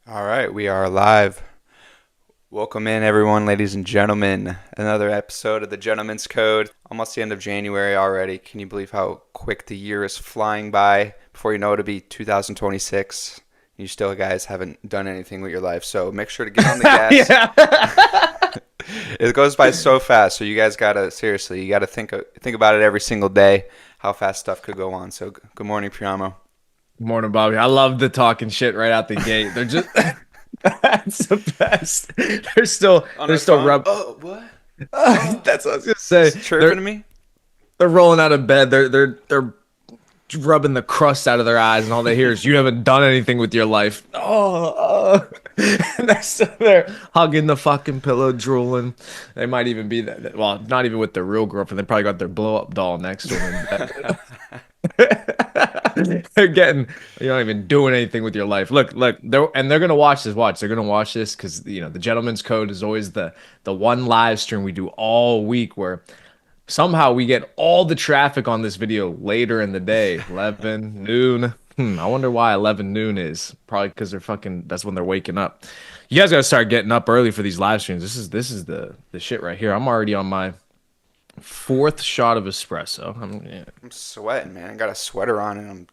All right, we are live. Welcome in, everyone, ladies and gentlemen. Another episode of the Gentleman's Code. Almost the end of January already. Can you believe how quick the year is flying by? Before you know it, it'll be 2026. You still, guys, haven't done anything with your life, so make sure to get on the gas. Yeah. It goes by so fast, so you guys gotta seriously, you gotta think about it every single day. How fast stuff could go on. So, good morning, Priamo. Morning, Bobby. I love the talking shit right out the gate. They're just that's the best. They're still On they're our still phone. rub. Oh, what? Oh, That's what I was gonna say. it's chirping to me. They're rolling out of bed. They're rubbing the crust out of their eyes, and all they hear is "You haven't done anything with your life." And they're still there hugging the fucking pillow, drooling. They might even be that. Well, not even with their real girlfriend. They probably got their blow up doll next to them. They're getting you're not even doing anything with your life. Look, they're gonna watch this. Watch, they're gonna watch this because the gentleman's code is always the one live stream we do all week where somehow we get all the traffic on this video later in the day, 11 noon. I wonder why 11 noon is. Probably because that's when they're waking up. You guys gotta start getting up early for these live streams. This is the shit right here. I'm already on my fourth shot of espresso. Yeah. I'm sweating, man. I got a sweater on and I'm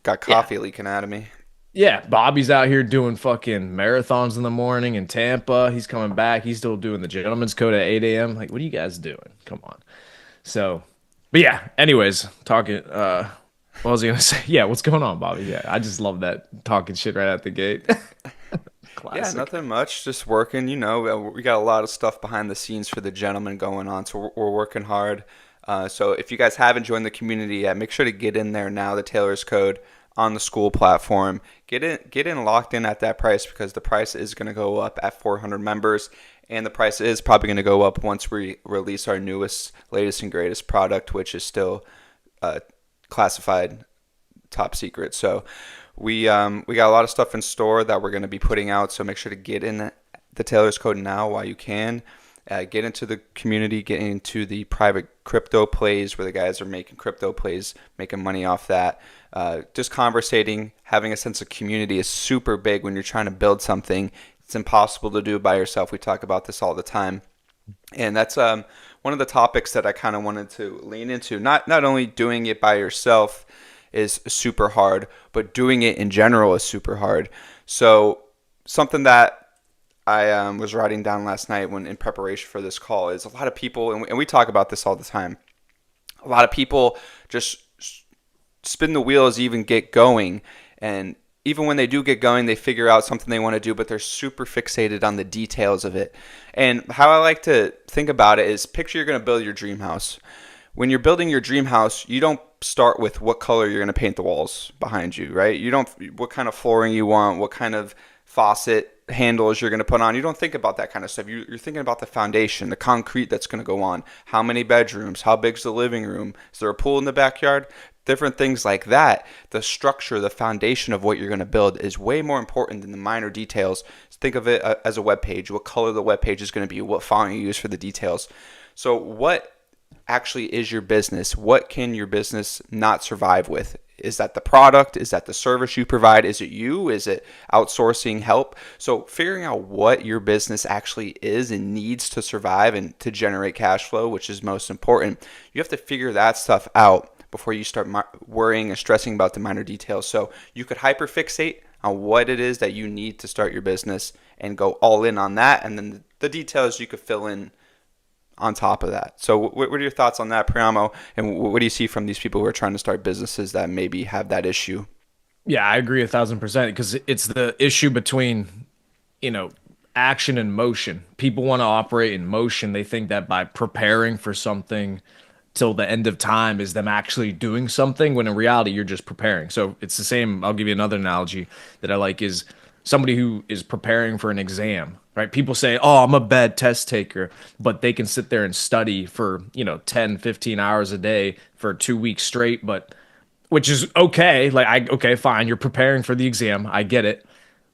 got Yeah. coffee leaking out of me. Yeah, Bobby's out here doing fucking marathons in the morning in Tampa. He's coming back. He's still doing the gentleman's code at 8 a.m. Like, what are you guys doing? Come on. So, but yeah, anyways, talking, what was I gonna say? Yeah, what's going on, Bobby? Yeah, I just love that talking shit right out the gate. Yeah, Classic. nothing much. Just working. We got a lot of stuff behind the scenes for the gentleman going on, so we're working hard. So if you guys haven't joined the community yet, make sure to get in there now. The Taylor's Code on the school platform. Get in locked in at that price because the price is going to go up at 400 members, and the price is probably going to go up once we release our newest, latest, and greatest product, which is still uh, classified top secret. So we got a lot of stuff in store that we're going to be putting out. So make sure to get in the Taylor's Code now while you can. Get into the community, get into the private crypto plays where the guys are making crypto plays, making money off that. Just conversating, having a sense of community is super big when you're trying to build something. It's impossible to do by yourself. We talk about this all the time. And that's one of the topics that I kind of wanted to lean into. Not only doing it by yourself is super hard, but doing it in general is super hard. So something that I was writing down last night when in preparation for this call is a lot of people, and we talk about this all the time. A lot of people just spin the wheels, even get going, and even when they do get going, they figure out something they want to do, but they're super fixated on the details of it. And how I like to think about it is picture you're going to build your dream house. When you're building your dream house, you don't start with what color you're going to paint the walls behind you, right? You don't what kind of flooring you want, what kind of faucet handles you're going to put on. You don't think about that kind of stuff. You're thinking about the foundation, the concrete that's going to go on, how many bedrooms, how big's the living room, is there a pool in the backyard? Different things like that. The structure, the foundation of what you're going to build is way more important than the minor details. Think of it as a web page, what color the web page is going to be, what font you use for the details. So what actually is your business? What can your business not survive with? Is that the product? Is that the service you provide? Is it you? Is it outsourcing help? So figuring out what your business actually is and needs to survive and to generate cash flow, which is most important, you have to figure that stuff out before you start worrying and stressing about the minor details. So you could hyperfixate on what it is that you need to start your business and go all in on that, and then the details you could fill in on top of that. So what are your thoughts on that, Priamo? And what do you see from these people who are trying to start businesses that maybe have that issue? Yeah, I agree 1,000% because it's the issue between, you know, action and motion. People want to operate in motion. They think that by preparing for something till the end of time is them actually doing something when in reality you're just preparing. So it's the same. I'll give you another analogy that I like is somebody who is preparing for an exam, right? People say, "Oh, I'm a bad test taker," but they can sit there and study for, 10, 15 hours a day for 2 weeks straight, but which is okay. Okay, fine. You're preparing for the exam. I get it.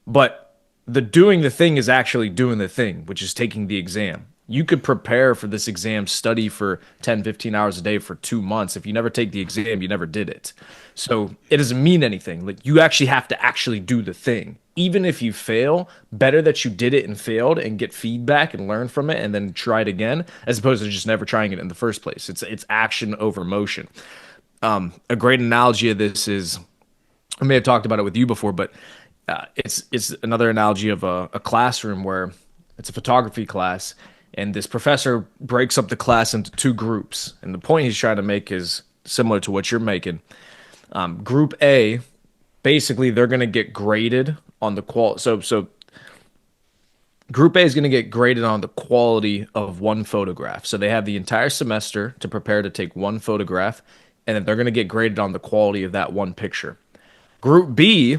But the doing the thing is actually doing the thing, which is taking the exam. You could prepare for this exam, study for 10, 15 hours a day for 2 months. If you never take the exam, you never did it. So it doesn't mean anything. Like you actually have to actually do the thing. Even if you fail, better that you did it and failed and get feedback and learn from it and then try it again, as opposed to just never trying it in the first place. It's action over motion. A great analogy of this is I may have talked about it with you before, but it's another analogy of a classroom where it's a photography class, and this professor breaks up the class into two groups. And the point he's trying to make is similar to what you're making. Group A, basically, they're going to get graded on the qual. So Group A is going to get graded on the quality of one photograph. So they have the entire semester to prepare to take one photograph, and then they're going to get graded on the quality of that one picture. Group B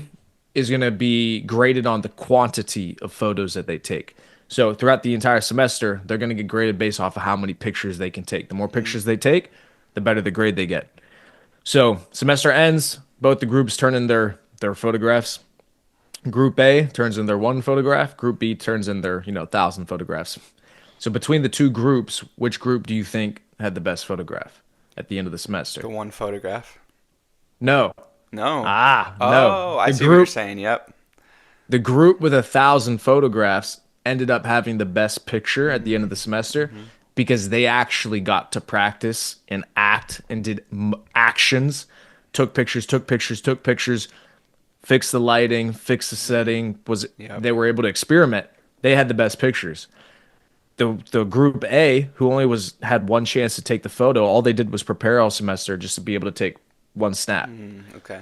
is going to be graded on the quantity of photos that they take. So throughout the entire semester, they're going to get graded based off of how many pictures they can take. The more pictures they take, the better the grade they get. So semester ends, both the groups turn in their photographs. Group A turns in their one photograph. Group B turns in their 1,000 photographs. So between the two groups, which group do you think had the best photograph at the end of the semester? The one photograph. No. No. No. Oh, I see what you're saying. Yep. The group with 1,000 photographs ended up having the best picture at the end of the semester Mm-hmm. because they actually got to practice and act and did actions, took pictures, fixed the lighting, fixed the setting. Yep. They were able to experiment. They had the best pictures. The group A, who only had one chance to take the photo, all they did was prepare all semester just to be able to take one snap. Okay.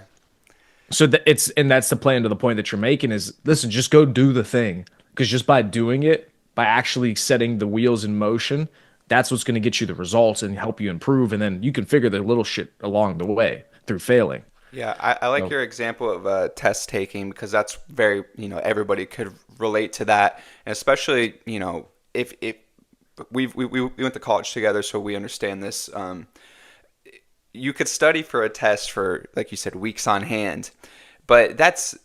So that's the plan to the point that you're making is listen, just go do the thing. Because just by doing it, by actually setting the wheels in motion, that's what's going to get you the results and help you improve. And then you can figure the little shit along the way through failing. Yeah, I like So your example of test taking because that's very, everybody could relate to that. And especially, if we went to college together, so we understand this. You could study for a test for, like you said, weeks on hand, but that's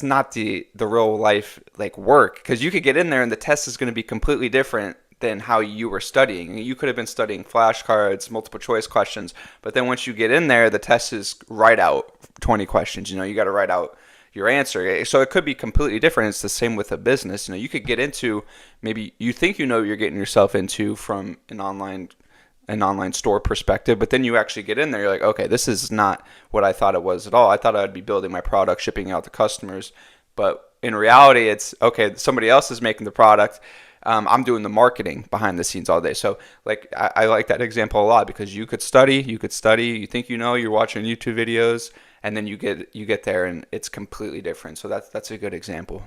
not the real life like work because you could get in there and the test is going to be completely different than how you were studying. You could have been studying flashcards, multiple choice questions, but then once you get in there, the test is write out 20 questions. You got to write out your answer. So it could be completely different. It's the same with a business. You could get into maybe you think what you're getting yourself into from an online store perspective, but then you actually get in there, you're like, okay, this is not what I thought it was at all. I thought I'd be building my product, shipping out to customers, but in reality, it's okay. Somebody else is making the product. I'm doing the marketing behind the scenes all day. So like I like that example a lot because you could study, you think you're watching YouTube videos, and then you get there and it's completely different. So that's a good example.